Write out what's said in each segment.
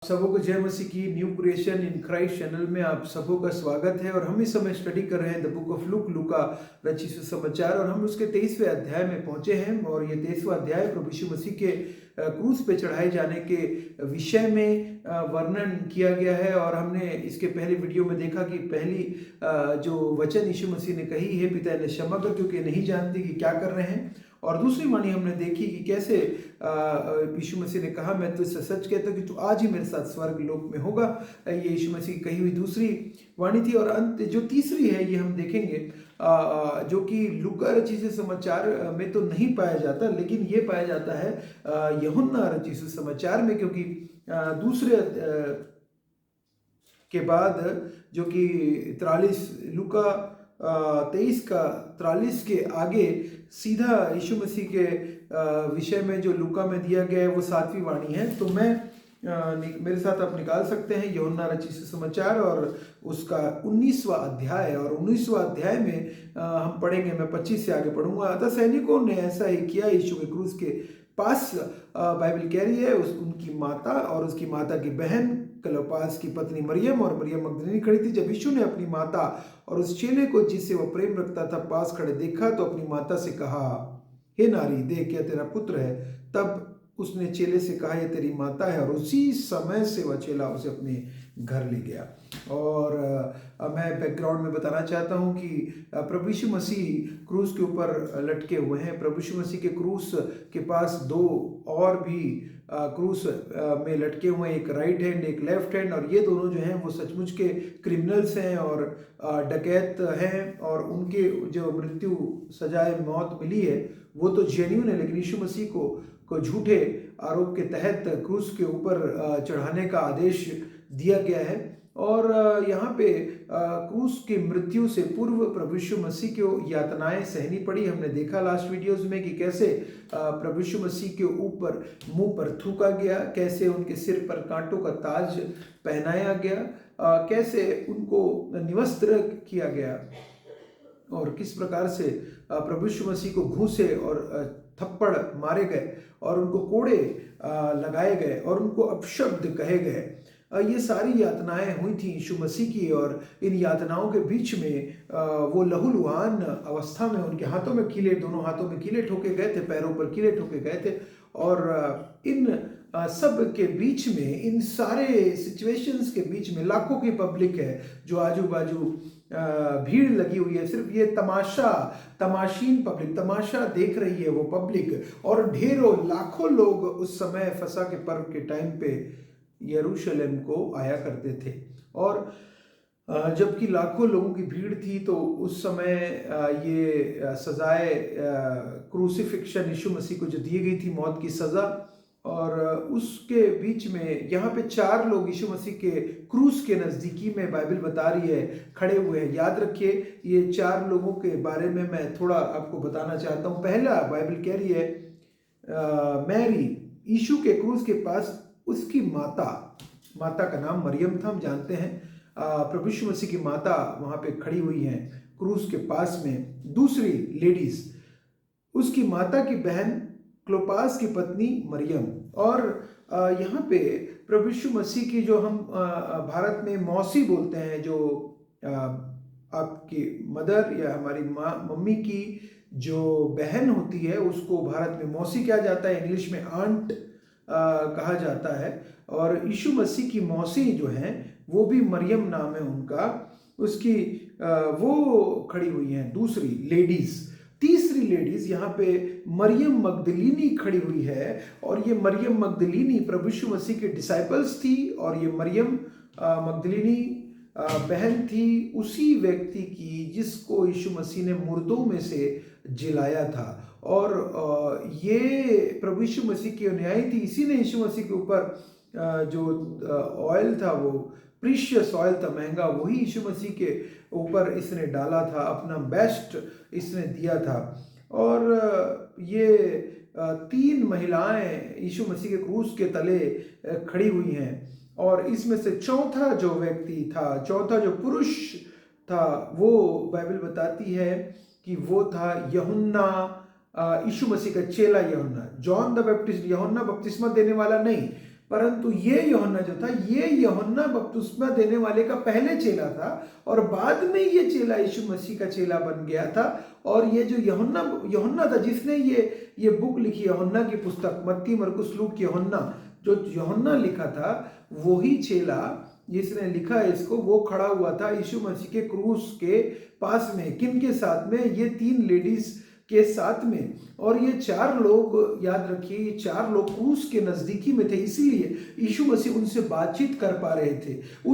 सबों को जय मसीह की। New creation in Christ channel में आप सबों का स्वागत है। और हम इस समय स्टडी कर रहे हैं द बुक ऑफ लूका रचित सुसमाचार, और हम उसके 23वें अध्याय में पहुंचे हैं। और ये 23वां अध्याय प्रभु यीशु मसीह के क्रूस पे चढ़ाए जाने के विषय में वर्णन किया गया है। और हमने इसके पहले वीडियो में देखा कि पहली जो वचन यीशु मसीह ने कही है, पिता इन्हें क्षमा कर क्योंकि नहीं जानते कि क्या कर रहे हैं। और दूसरी वाणी हमने देखी कि कैसे यीशु मसीह ने कहा, मैं तुझसे सच कहता हूं कि तू आज ही मेरे साथ स्वर्ग लोक में होगा। ये यीशु मसीह की कही हुई दूसरी वाणी थी। और अंत जो तीसरी है ये हम देखेंगे, जो कि लूका रचित सुसमाचार में तो नहीं पाया जाता, लेकिन ये पाया जाता है यूहन्ना रचित सुसमाचार में। क्योंकि दूसरे के बाद जो कि 43 लूका 23 का 43 के आगे सीधा यीशु मसीह के विषय में जो लूका में दिया गया है वो 7वीं वाणी है। तो मेरे साथ आप निकाल सकते हैं यूहन्ना रचित सुसमाचार और उसका 19वां अध्याय। और 19वां अध्याय में हम पढ़ेंगे, मैं 25 से आगे पढ़ूंगा। अतः सैनिकों ने ऐसा ही किया। यीशु के क्रूस के पास बाइबल कह रही है उनकी माता और उसकी माता की बहन क्लोपास की पत्नी मरियम और मरियम मगदलीनी खड़ी थी। जब यीशु ने अपनी माता और उस चेले को जिससे वह प्रेम रखता था पास खड़े देखा तो अपनी माता से कहा, हे नारी, देख यह तेरा पुत्र है। तब उसने चेले से कहा, यह तेरी माता है। और उसी समय से वह चेला उसे अपने घर ले गया। और मैं बैकग्राउंड में बताना चाहता हूं कि प्रभु यीशु मसीह क्रूस के ऊपर लटके हुए हैं। प्रभु यीशु मसीह के क्रूस के पास दो और भी क्रूस में लटके हुए हैं, एक राइट हैंड एक लेफ्ट हैंड। और ये दोनों जो हैं वो सचमुच के क्रिमिनल्स हैं और डकैत हैं। और उनके जो मृत्यु सजाए मौत मिली है वो तो जेन्युइन है, लेकिन यीशु मसीह को झूठे आरोप के तहत क्रूस के ऊपर चढ़ाने का आदेश दिया गया है। और यहाँ पे क्रूस की मृत्यु से पूर्व प्रभु यीशु मसीह को यातनाएं सहनी पड़ी। हमने देखा लास्ट वीडियोस में कि कैसे प्रभु यीशु मसीह के ऊपर मुंह पर थूका गया, कैसे उनके सिर पर कांटों का ताज पहनाया गया, कैसे उनको निवस्त्र किया गया, और किस प्रकार से प्रभु यीशु मसीह को घूंसे और थप्पड़ मारे गए और उनको कोड़े लगाए गए और उनको अपशब्द कहे गए। ये सारी यातनाएं हुई थी यीशु मसीह की। और इन यातनाओं के बीच में वो लहूलुहान अवस्था में उनके हाथों में कीले, दोनों हाथों में कीले ठोके गए थे, पैरों पर कीले ठोके गए थे। और इन सब के बीच में, इन सारे सिचुएशंस के बीच में लाखों की पब्लिक है जो आजू बाजू भीड़ लगी हुई है। सिर्फ ये तमाशीन पब्लिक तमाशा देख रही है वो पब्लिक। और ढेरों लाखों लोग उस समय फसह के पर्व के टाइम पे यरूशलेम को आया करते थे। और जबकि लाखों लोगों की भीड़ थी तो उस समय ये सजाए क्रूसिफिक्शन यीशु मसीह को जो दी गई थी, मौत की सजा, और उसके बीच में यहाँ पे 4 लोग यीशु मसीह के क्रूस के नज़दीकी में बाइबल बता रही है खड़े हुए हैं। याद रखिए, ये 4 लोगों के बारे में मैं थोड़ा आपको बताना चाहता हूँ। पहला बाइबल कह रही है मैरी, यीशु के क्रूस के पास उसकी माता का नाम मरियम था, हम जानते हैं। प्रभु यीशु मसीह की माता वहाँ पे खड़ी हुई हैं क्रूस के पास में। दूसरी लेडीज, उसकी माता की बहन क्लोपास की पत्नी मरियम। और यहाँ पे प्रभु यीशु मसीह की जो हम भारत में मौसी बोलते हैं, जो आपकी मदर या हमारी मम्मी की जो बहन होती है उसको भारत में मौसी कहा जाता है, इंग्लिश में आंट कहा जाता है। और यीशु मसीह की मौसी जो है वो भी मरियम नाम है उनका, उसकी वो खड़ी हुई हैं दूसरी लेडीज। तीसरी लेडीज यहाँ पे मरियम मगदलीनी खड़ी हुई है। और ये मरियम मगदलीनी प्रभु यीशु मसीह के डिसाइपल्स थी। और ये मरियम मगदलीनी बहन थी उसी व्यक्ति की जिसको यीशु मसीह ने मुर्दों में से जिलाया था। और ये प्रभु यीशु मसीह की अनुयायी थी। इसी ने यीशु मसीह के ऊपर जो ऑयल था, वो प्रीशियस ऑयल था, महंगा, वही यीशु मसीह के ऊपर इसने डाला था, अपना बेस्ट इसने दिया था। और ये 3 महिलाएं यीशु मसीह के क्रूस के तले खड़ी हुई हैं। और इसमें से चौथा जो व्यक्ति था, चौथा जो पुरुष था, वो बाइबल बताती है कि वो था यूहन्ना, यीशु मसीह का चेला यूहन्ना। जॉन द बैप्टिस्ट, यूहन्ना बपतिस्मा देने वाला नहीं, परंतु ये यूहन्ना जो था, ये यूहन्ना बपतिस्मा देने वाले का पहले चेला था और बाद में ये चेला यीशु मसीह का चेला बन गया था। और ये जो यूहन्ना था जिसने ये बुक लिखी, यूहन्ना की पुस्तक, मत्ती मरकुस लूक यूहन्ना, जो यूहन्ना लिखा था, वही चेला जिसने लिखा है इसको, वो खड़ा हुआ था यीशु मसीह के क्रूस के पास में। किन के साथ में? ये 3 लेडीज के साथ में। और ये 4 लोग, याद रखिए, ये 4 लोग क्रूस के नजदीकी में थे, इसीलिए यीशु मसीह उनसे बातचीत कर पा रहे थे।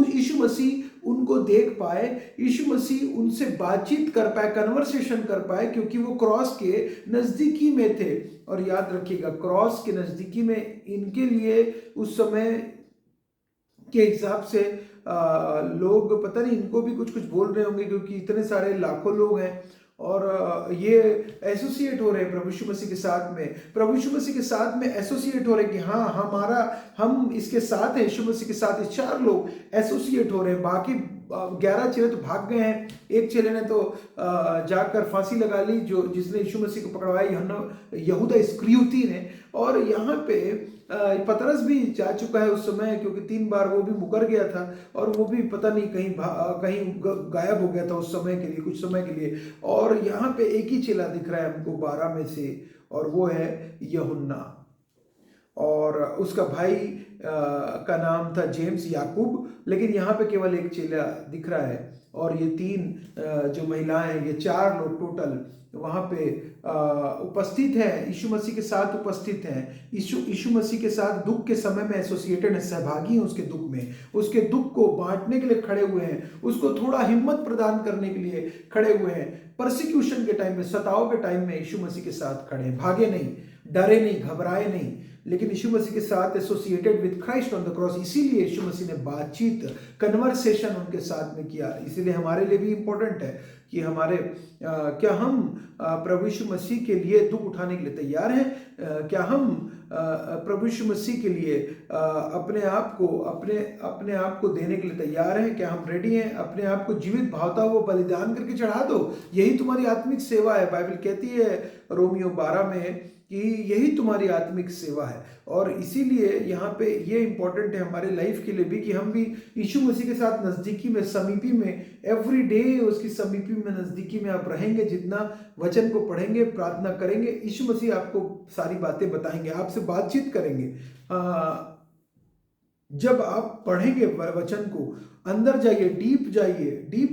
यीशु मसीह उनको देख पाए, यीशु मसीह उनसे बातचीत कर पाए, कन्वर्सेशन कर पाए, क्योंकि वो क्रॉस के नजदीकी में थे। और याद रखिएगा, क्रॉस के नजदीकी में इनके लिए उस समय के हिसाब से लोग, पता नहीं इनको भी कुछ कुछ बोल रहे होंगे, क्योंकि इतने सारे लाखों लोग हैं और ये एसोसिएट हो रहे हैं प्रभु यीशु मसीह के साथ में। प्रभु यीशु मसीह के साथ में एसोसिएट हो रहे हैं कि हाँ, हम इसके साथ हैं, यीशु मसीह के साथ। 4 लोग एसोसिएट हो रहे हैं, बाकी 11 चेले तो भाग गए हैं। एक चेले ने तो जाकर फांसी लगा ली, जिसने यीशु मसीह को पकड़वाया, यहूदा इस्करियोती ने। और यहाँ पे पतरस भी जा चुका है उस समय, क्योंकि 3 बार वो भी मुकर गया था और वो भी पता नहीं कहीं गायब हो गया था उस समय के लिए, कुछ समय के लिए। और यहाँ पे एक ही चेला दिख रहा है हमको 12 में से, और वो है यूहन्ना। और उसका भाई का नाम था जेम्स, याकूब। लेकिन यहाँ पे केवल एक चेला दिख रहा है। और ये 3 जो महिलाएं हैं, ये 4 लोग टोटल वहाँ पे उपस्थित हैं, यीशु मसीह के साथ उपस्थित हैं। यीशु मसीह के साथ दुख के समय में एसोसिएटेड है, सहभागी हैं उसके दुख में, उसके दुख को बांटने के लिए खड़े हुए हैं, उसको थोड़ा हिम्मत प्रदान करने के लिए खड़े हुए हैं। परसिक्यूशन के टाइम में, सताव के टाइम में यीशु मसीह के साथ खड़े हैं, भागे नहीं, डरे नहीं, घबराए नहीं, लेकिन यीशु मसीह के साथ associated with Christ on the cross. इसीलिए यीशु मसीह ने बातचीत, कन्वर्सेशन उनके साथ में किया। इसीलिए हमारे लिए भी इंपॉर्टेंट है कि क्या हम प्रभु यीशु मसीह के लिए दुख उठाने के लिए तैयार हैं? क्या हम प्रभु यीशु मसीह के लिए अपने आप को देने के लिए तैयार हैं? क्या हम रेडी हैं? अपने आप को जीवित भावता हुआ बलिदान करके चढ़ा दो, यही तुम्हारी आत्मिक सेवा है। बाइबल कहती है रोमियो 12 में कि यही तुम्हारी आत्मिक सेवा है। और इसीलिए यहाँ पे ये इंपॉर्टेंट है हमारे लाइफ के लिए भी कि हम भी यीशु मसीह के साथ नज़दीकी में, समीपी में, एवरी डे उसकी समीपी में, नज़दीकी में आप रहेंगे। जितना वचन को पढ़ेंगे, प्रार्थना करेंगे, यीशु मसीह आपको सारी बातें बताएंगे, आपसे बातचीत करेंगे। जब आप पढ़ेंगे वचन को, अंदर जाइए, डीप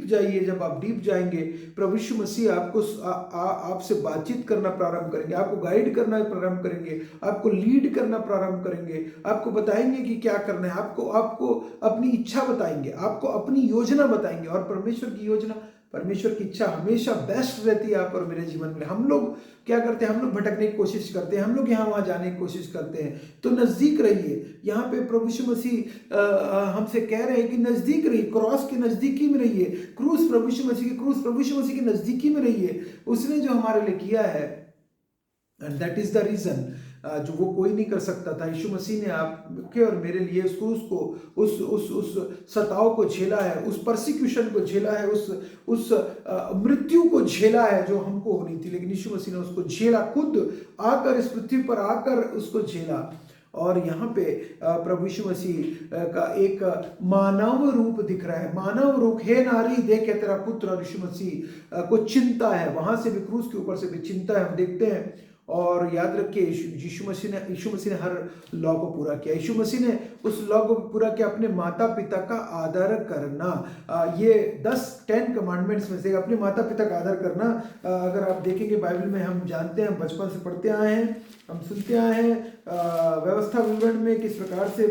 जाइए। जब आप डीप जाएंगे, प्रभु यीशु मसीह आपसे बातचीत करना प्रारंभ करेंगे, आपको गाइड करना प्रारंभ करेंगे, आपको लीड करना प्रारंभ करेंगे, आपको बताएंगे कि क्या करना है, आपको अपनी इच्छा बताएंगे, आपको अपनी योजना बताएंगे। और परमेश्वर की योजना, परमेश्वर की इच्छा हमेशा बेस्ट रहती है आप और मेरे जीवन में। हम लोग क्या करते हैं? हम लोग भटकने की कोशिश करते हैं, हम लोग यहाँ वहाँ जाने की कोशिश करते हैं। तो नज़दीक रहिए। यहाँ पे प्रभु यीशु मसीह हमसे कह रहे हैं कि नज़दीक रहिए, क्रॉस के नज़दीकी में रहिए। क्रूस, प्रभु यीशु मसीह के नज़दीकी में रहिए। उसने जो हमारे लिए किया है, and that is the reason, जो वो कोई नहीं कर सकता था। यीशु मसीह ने आपके और मेरे लिए उस सताव को झेला है, उस परसिक्यूशन को झेला है, उस मृत्यु को झेला है जो हमको होनी थी। लेकिन यीशु मसीह ने उसको झेला, खुद आकर इस पृथ्वी पर आकर उसको झेला। और यहाँ पे प्रभु यीशु मसीह का एक मानव रूप दिख रहा है। मानव रूप, हे नारी देख के तेरा पुत्र। और यीशु मसीह को चिंता है, वहां से भी, क्रूस के ऊपर से भी चिंता है, हम देखते हैं। और याद रखिए, यीशु मसीह ने हर लॉ को पूरा किया। यीशु मसीह ने उस लॉ को पूरा किया, अपने माता पिता का आदर करना। ये 10 कमांडमेंट्स में से अपने माता पिता का आदर करना। अगर आप देखेंगे बाइबल में, हम जानते हैं, बचपन से पढ़ते आए हैं, हम सुनते आए हैं व्यवस्था विवरण में किस प्रकार से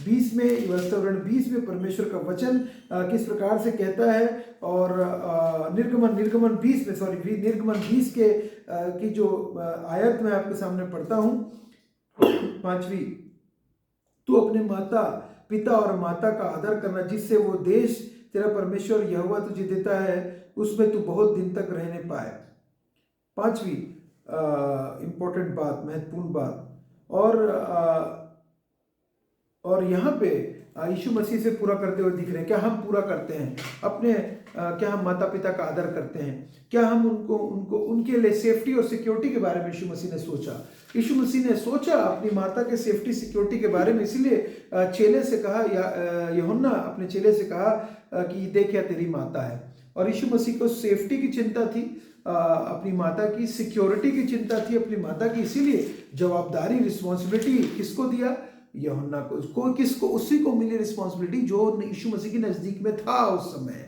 20 में, व्यवस्था विवरण 20 में परमेश्वर का वचन किस प्रकार से कहता है। और निर्गमन 20 की जो आयत मैं आपके सामने पढ़ता हूँ, 5वीं, तू अपने माता पिता और माता का आदर करना, जिससे वो देश तेरा परमेश्वर यहोवा तुझे देता है, उसमें तू बहुत दिन तक रहने पाए। 5वीं इंपॉर्टेंट बात, महत्वपूर्ण बात। और यहाँ पे यीशु मसीह से पूरा करते हुए दिख रहे हैं। क्या हम पूरा करते हैं अपने? क्या हम माता पिता का आदर करते हैं? क्या हम उनके लिए सेफ्टी और सिक्योरिटी के बारे में यीशु मसीह ने सोचा? यीशु मसीह ने सोचा अपनी माता के सेफ्टी सिक्योरिटी के बारे में, इसीलिए चेले से कहा, यूहन्ना अपने चेले से कहा कि देख या तेरी माता है। और यीशु मसीह को सेफ्टी की चिंता थी, अपनी माता की सिक्योरिटी की चिंता थी अपनी माता की, इसीलिए जवाबदारी रिस्पॉन्सिबिलिटी किसको दिया? यूहन्ना को। किसको? उसी को मिली रिस्पॉन्सिबिलिटी जो यीशु मसीह के नजदीक में था उस समय।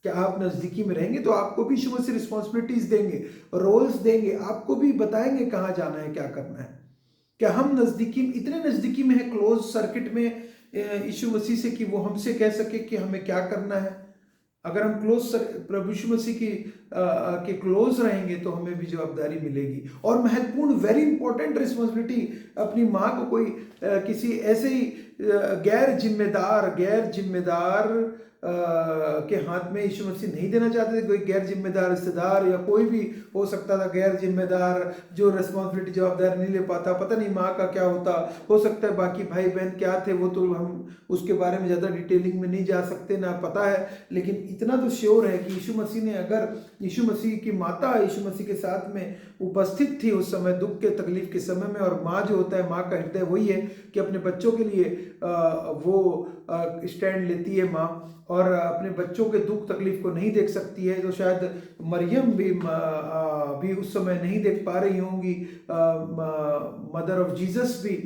क्या आप नजदीकी में रहेंगे तो आपको भी यीशु मसीह रिस्पॉन्सिबिलिटीज देंगे, रोल्स देंगे, आपको भी बताएंगे कहाँ जाना है, क्या करना है। क्या हम नजदीकी, इतने नजदीकी में है, क्लोज सर्किट में यीशु मसीह से कि वो हमसे कह सके कि हमें क्या करना है? अगर हम प्रभु यीशु मसीह की के क्लोज रहेंगे तो हमें भी जवाबदारी मिलेगी। और महत्वपूर्ण, वेरी इंपॉर्टेंट रिस्पॉन्सिबिलिटी, अपनी माँ को कोई किसी ऐसे ही गैर जिम्मेदार के हाथ में यीशु मसीह नहीं देना चाहते थे। कोई गैर जिम्मेदार रिश्तेदार या कोई भी हो सकता था गैर जिम्मेदार, जो रिस्पॉन्सिबिलिटी, जवाबदारी नहीं ले पाता। पता नहीं माँ का क्या होता, हो सकता है बाकी भाई बहन क्या थे, वो तो हम उसके बारे में ज़्यादा डिटेलिंग में नहीं जा सकते, ना पता है। लेकिन इतना तो श्योर है कि यीशु मसीह ने, अगर यीशु मसीह की माता यीशु मसीह के साथ में उपस्थित थी उस समय, दुख के तकलीफ के समय में, और माँ जो होता है, माँ का हृदय वही है कि अपने बच्चों के लिए वो स्टैंड लेती है माँ, और अपने बच्चों के दुख तकलीफ को नहीं देख सकती है। तो शायद मरियम भी उस समय नहीं देख पा रही होंगी, मदर ऑफ जीसस भी,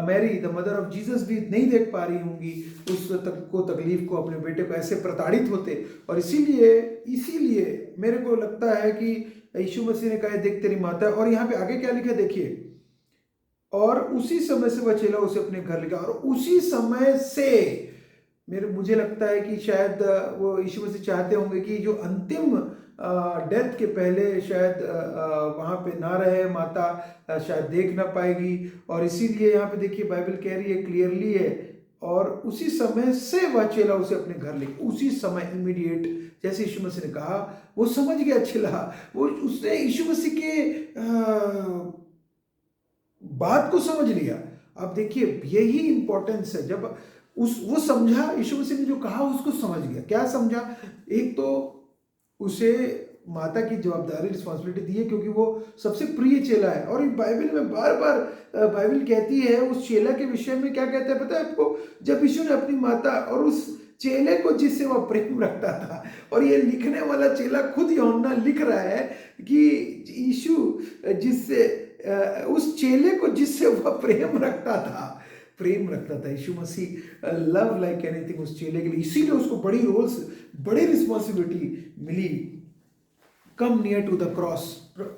Mary the mother of Jesus भी नहीं देख पा रही होंगी उस तकलीफ को, अपने बेटे को ऐसे प्रताड़ित होते। और इसीलिए मेरे को लगता है कि यीशु मसीह ने कहा देख तेरी माता है। और यहाँ पे आगे क्या लिखा देखिए, और उसी समय से वह चेला उसे अपने घर लेगा। और उसी समय से मुझे लगता है कि शायद वो यीशु मसीह चाहते होंगे कि जो अंतिम डेथ के पहले शायद वहाँ पे ना रहे माता, शायद देख ना पाएगी। और इसीलिए यहाँ पे देखिए बाइबल कह रही है, क्लियरली है, और उसी समय से वह चेला उसे अपने घर ले, उसी समय, इमीडिएट, जैसे यीशु मसीह ने कहा, वो समझ गया चेला, वो उसने यीशु मसीह के बात को समझ लिया। अब देखिए यही इंपॉर्टेंस है, जब वो समझा, यीशु मसीह ने जो कहा उसको समझ गया। क्या समझा? एक तो उसे माता की जवाबदारी, रिस्पॉन्सिबिलिटी दी है क्योंकि वो सबसे प्रिय चेला है। और बाइबल में बार बार बाइबल कहती है उस चेला के विषय में, क्या कहता है पता है आपको? जब यीशु ने अपनी माता और उस चेले को जिससे वह प्रेम रखता था, और ये लिखने वाला चेला खुद यूहन्ना लिख रहा है कि यीशु जिससे उस चेले को जिससे वह प्रेम रखता था Yeshu Masih, love like anything उस चेले के लिए, इसीलिए उसको बड़ी रोल्स, बड़ी रिस्पॉन्सिबिलिटी मिली। Come near to the cross,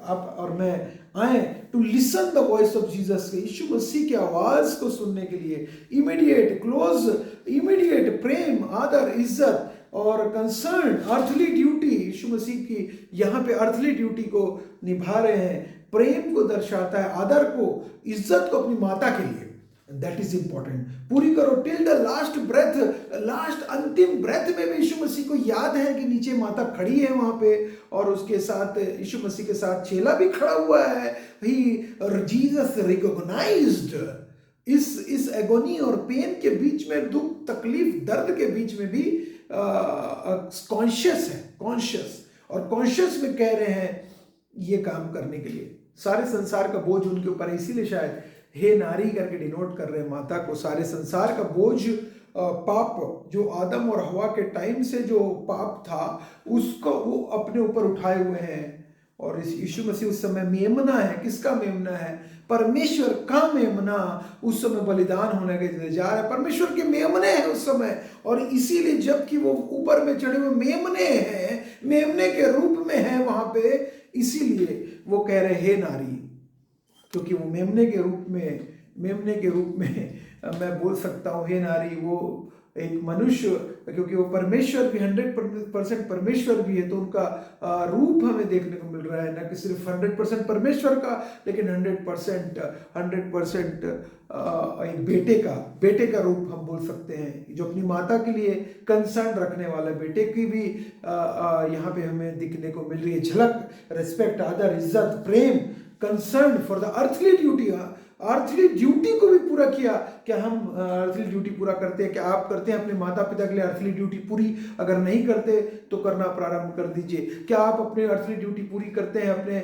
आप और मैं आए to listen the voice of Jesus, Yeshu Masih की आवाज को सुनने के लिए। इमीडिएट क्लोज, इमीडिएट प्रेम, आदर, इज्जत और कंसर्न, अर्थली ड्यूटी, यीशु मसीह की यहाँ पे अर्थली ड्यूटी को निभा रहे हैं। प्रेम को दर्शाता है, आदर को, इज्जत को अपनी माता के लिए। That is important. पूरी करो till the last breath, last अंतिम ब्रेथ में भी यीशु मसीह को याद है कि नीचे माता खड़ी है वहां पे, और उसके साथ यीशु मसीह के साथ चेला भी खड़ा हुआ है। ही जीसस रिकॉग्नाइज्ड इस एगोनी और पेन के बीच में, दुख, तकलीफ, दर्द के बीच में भी कॉन्शियस है, कॉन्शियस में कह रहे हैं ये काम करने के लिए। सारे संसार का बोझ उनके ऊपर है, इसीलिए शायद हे नारी करके डिनोट कर रहे हैं माता को। सारे संसार का बोझ, पाप जो आदम और हवा के टाइम से जो पाप था उसको वो अपने ऊपर उठाए हुए हैं। और इस यीशु मसीह उस समय मेमना है। किसका मेमना है? परमेश्वर का मेमना उस समय बलिदान होने के लिए जा रहा है। परमेश्वर के मेमने हैं उस समय, और इसीलिए जबकि वो ऊपर में चढ़े हुए मेमने हैं, मेमने के रूप में है वहां पे, इसीलिए वो कह रहे हे नारी, क्योंकि वो मेमने के रूप में मैं बोल सकता हूँ हे नारी, वो एक मनुष्य, क्योंकि वो परमेश्वर भी 100% परमेश्वर भी है, तो उनका रूप हमें देखने को मिल रहा है, न कि सिर्फ 100% परमेश्वर का, लेकिन 100% एक बेटे का रूप हम बोल सकते हैं, जो अपनी माता के लिए कंसर्न रखने वाला बेटे की भी यहाँ पे हमें दिखने को मिल रही है झलक। रिस्पेक्ट, आदर, इज्जत, प्रेम, concern for the earthly duty, earthly duty को भी पूरा किया। क्या हम अर्थली ड्यूटी पूरा करते हैं? क्या आप करते हैं अपने माता पिता के लिए अर्थली ड्यूटी पूरी? अगर नहीं करते तो करना प्रारंभ कर दीजिए। क्या आप अपने अर्थली ड्यूटी पूरी करते हैं अपने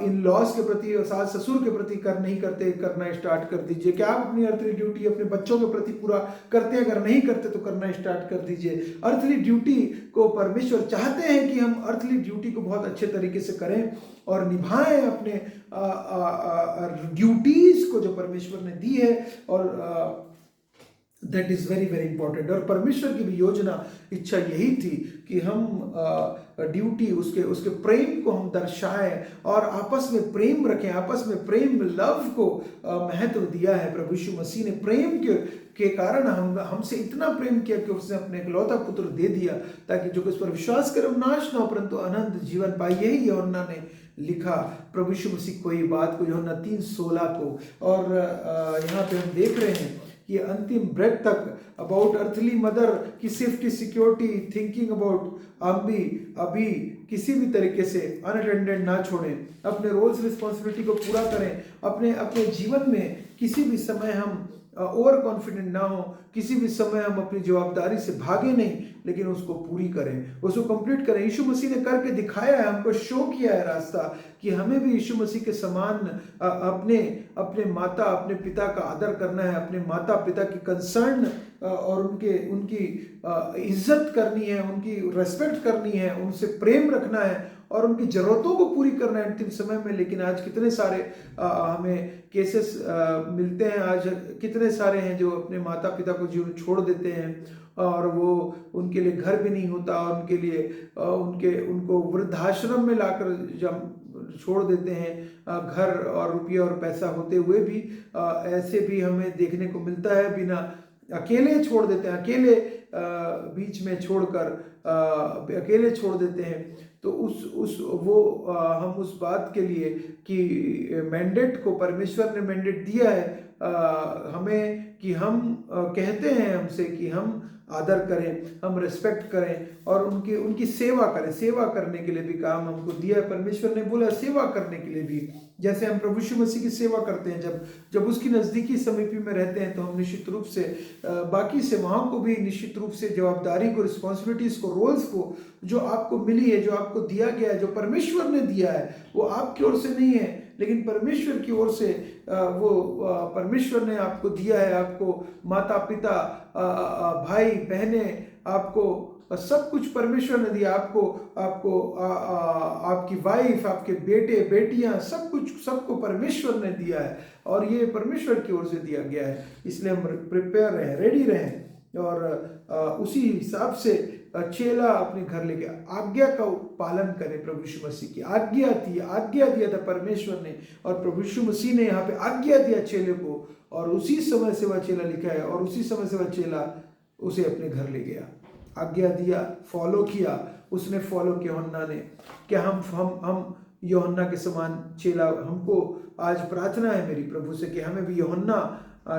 इन लॉज के प्रति, सास ससुर के प्रति? नहीं करते, करना स्टार्ट कर दीजिए। क्या आप अपनी अर्थली ड्यूटी अपने बच्चों के प्रति पूरा करते हैं? अगर नहीं करते तो करना स्टार्ट कर दीजिए। अर्थली ड्यूटी को परमेश्वर चाहते हैं कि हम अर्थली ड्यूटी को बहुत अच्छे तरीके से करें और निभाएं अपने ड्यूटीज को जो परमेश्वर ने दी है, और that is very very important. और परमेश्वर की भी योजना, इच्छा यही थी कि हम ड्यूटी, उसके प्रेम को हम दर्शाएं और आपस में प्रेम रखें, आपस में प्रेम, लव को महत्व दिया है। प्रभु यीशु मसीह ने प्रेम के कारण हमसे इतना प्रेम किया कि उसने अपने इकलौता पुत्र दे दिया, ताकि जो उस पर विश्वास करे नाश न हो परंतु अनंत जीवन पाए। यही यूहन्ना ने लिखा, प्रभु यीशु मसीह को, ये बात को यूहन्ना 3:16 को। और यहाँ पे हम देख रहे हैं कि अंतिम ब्रेथ तक अबाउट अर्थली मदर की सेफ्टी, सिक्योरिटी, थिंकिंग अबाउट अभी किसी भी तरीके से अनअटेंडेड ना छोड़ें, अपने रोल्स रिस्पॉन्सिबिलिटी को पूरा करें। अपने जीवन में किसी भी समय हम ओवर कॉन्फिडेंट ना हो, किसी भी समय हम अपनी जवाबदारी से भागे नहीं, लेकिन उसको पूरी करें, उसको कंप्लीट करें। यीशु मसीह ने करके दिखाया है, हमको शो किया है रास्ता कि हमें भी यीशु मसीह के समान अपने माता, अपने पिता का आदर करना है, अपने माता पिता की कंसर्न और उनकी इज्जत करनी है, उनकी रेस्पेक्ट करनी है, उनसे प्रेम रखना है और उनकी ज़रूरतों को पूरी करना है अंतिम समय में। लेकिन आज कितने सारे हमें केसेस मिलते हैं, आज कितने सारे हैं जो अपने माता पिता को जीवन छोड़ देते हैं और वो उनके लिए घर भी नहीं होता, और उनके लिए उनको वृद्धाश्रम में लाकर जब छोड़ देते हैं, घर और रुपये और पैसा होते हुए भी ऐसे भी हमें देखने को मिलता है। बिना अकेले छोड़ देते हैं, अकेले बीच में छोड़कर अकेले छोड़ देते हैं। तो हम उस बात के लिए कि मैंडेट को परमेश्वर ने मैंडेट दिया है हमें, कि हम कहते हैं हमसे कि हम आदर करें, हम रिस्पेक्ट करें और उनकी सेवा करें। सेवा करने के लिए भी काम हमको दिया है, परमेश्वर ने बोला सेवा करने के लिए भी। जैसे हम प्रभु यीशु मसीह की सेवा करते हैं, जब उसकी नज़दीकी समीपी में रहते हैं, तो हम निश्चित रूप से बाकी सेवाओं को भी निश्चित रूप से जवाबदारी को, रिस्पॉन्सिबिलिटीज़ को, रोल्स को जो आपको मिली है, जो आपको दिया गया है, जो परमेश्वर ने दिया है, वो आपकी ओर से नहीं है लेकिन परमेश्वर की ओर से वो परमेश्वर ने आपको दिया है। आपको माता पिता, भाई बहने, आपको सब कुछ परमेश्वर ने दिया। आपको आपकी वाइफ, आपके बेटे बेटियां, सब कुछ सबको परमेश्वर ने दिया है और ये परमेश्वर की ओर से दिया गया है। इसलिए हम प्रिपेयर रहें, रेडी रहें और उसी हिसाब से चेला अपने घर लेके आज्ञा का पालन करें। प्रभु यीशु मसीह की आज्ञा दिया था परमेश्वर ने, और प्रभु यीशु मसीह ने यहाँ पे आज्ञा दिया चेले को, और उसी समय से वह चेला लिखा है, और उसी समय से वह चेला उसे अपने घर ले गया। आज्ञा दिया, फॉलो किया, उसने फॉलो किया यूहन्ना ने। क्या हम यूहन्ना के समान चेला, हमको आज प्रार्थना है मेरी प्रभु से कि हमें भी यूहन्ना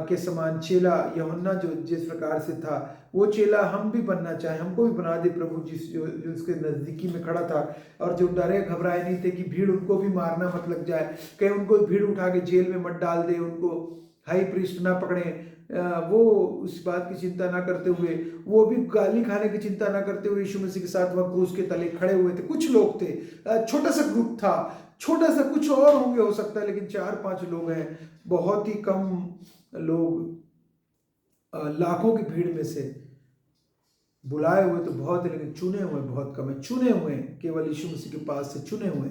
के समान चेला, यूहन्ना जो जिस प्रकार से था वो चेला हम भी बनना चाहे, हमको भी बना दे प्रभु, जो उसके नज़दीकी में खड़ा था और जो डरे घबराए नहीं थे कि भीड़ उनको भी मारना मत लग जाए, कहीं उनको भीड़ उठा के जेल में मत डाल दे, उनको हाई प्रीस्ट ना पकड़े, वो उस बात की चिंता ना करते हुए, वो भी गाली खाने की चिंता ना करते हुए यीशु मसीह के साथ वह क्रूस के तले खड़े हुए थे। कुछ लोग थे, छोटा सा ग्रुप था, छोटा सा, कुछ और होंगे हो सकता है, लेकिन 4-5 लोग हैं, बहुत ही कम लोग लाखों की भीड़ में से। बुलाए हुए तो बहुत है लेकिन चुने हुए बहुत कम है। चुने हुए केवल यीशु मसीह के पास से चुने हुए,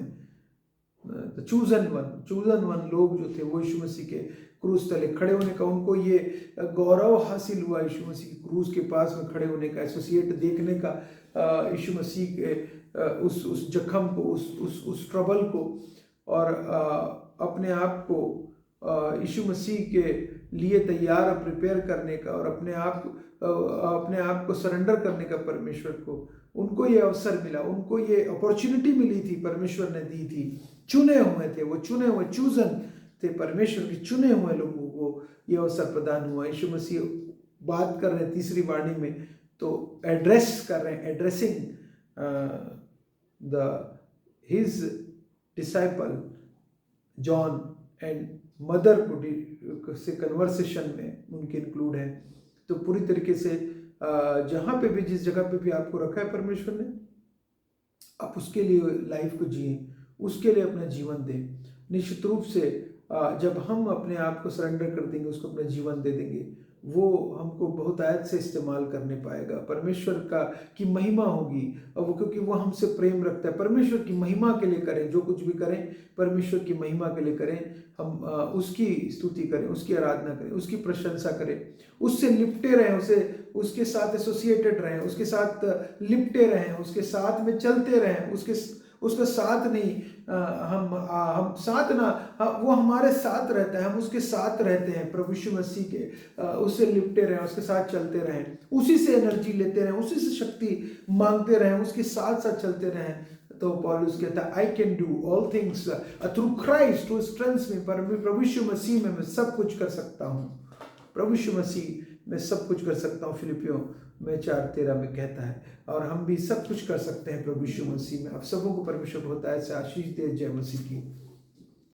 चूजन वन लोग जो थे वो यीशु मसीह के क्रूस तले खड़े होने का, उनको ये गौरव हासिल हुआ यीशु मसीह के क्रूस के पास में खड़े होने का, एसोसिएट देखने का यीशु मसीह के उस जख्म को, उस ट्रबल को, और अपने आप को यीशु मसीह के लिए तैयार और प्रिपेयर करने का, और अपने आप को सरेंडर करने का परमेश्वर को। उनको ये अवसर मिला, उनको ये अपॉर्चुनिटी मिली थी, परमेश्वर ने दी थी। चुने हुए थे, वो चुने हुए चूजन थे, परमेश्वर के चुने हुए लोगों को ये अवसर प्रदान हुआ। यीशु मसीह बात कर रहे हैं तीसरी वाणी में, तो एड्रेस कर रहे हैं, addressing his disciple John and mother को से कन्वर्सेशन में उनके इंक्लूड हैं। तो पूरी तरीके से जहाँ पे भी, जिस जगह पे भी आपको रखा है परमेश्वर ने, आप उसके लिए लाइफ को जिए, उसके लिए अपना जीवन दें। निश्चित रूप से जब हम अपने आप को सरेंडर कर देंगे, उसको अपना जीवन दे देंगे, वो हमको बहुत आयत से इस्तेमाल करने पाएगा। परमेश्वर की महिमा होगी, और वो क्योंकि वो हमसे प्रेम रखता है। परमेश्वर की महिमा के लिए करें, जो कुछ भी करें परमेश्वर की महिमा के लिए करें। हम उसकी स्तुति करें, उसकी आराधना करें, उसकी प्रशंसा करें, उससे लिपटे रहें, उसके साथ एसोसिएटेड रहें, उसके साथ लिपटे रहें, उसके साथ में चलते रहें। उसका साथ नहीं, हम साथ ना, वो हमारे साथ रहता है, हम उसके साथ रहते हैं। प्रभु यीशु मसीह के उससे लिपटे रहें, उसके साथ चलते रहें, उसी से एनर्जी लेते रहें, उसी से शक्ति मांगते रहें, उसके साथ साथ चलते रहें। तो पौलुस कहता है I can do all things through Christ who strengthens me. प्रभु यीशु मसीह में मैं सब कुछ कर सकता हूँ। प्रभु यीशु मसीह में सब कुछ कर सकता हूँ, फिलिपियों में 4:13 में कहता है। और हम भी सब कुछ कर सकते हैं प्रभु यीशु मसीह में। आप सबों को परमेश्वर बहुत से आशीष दे। जय मसीह की।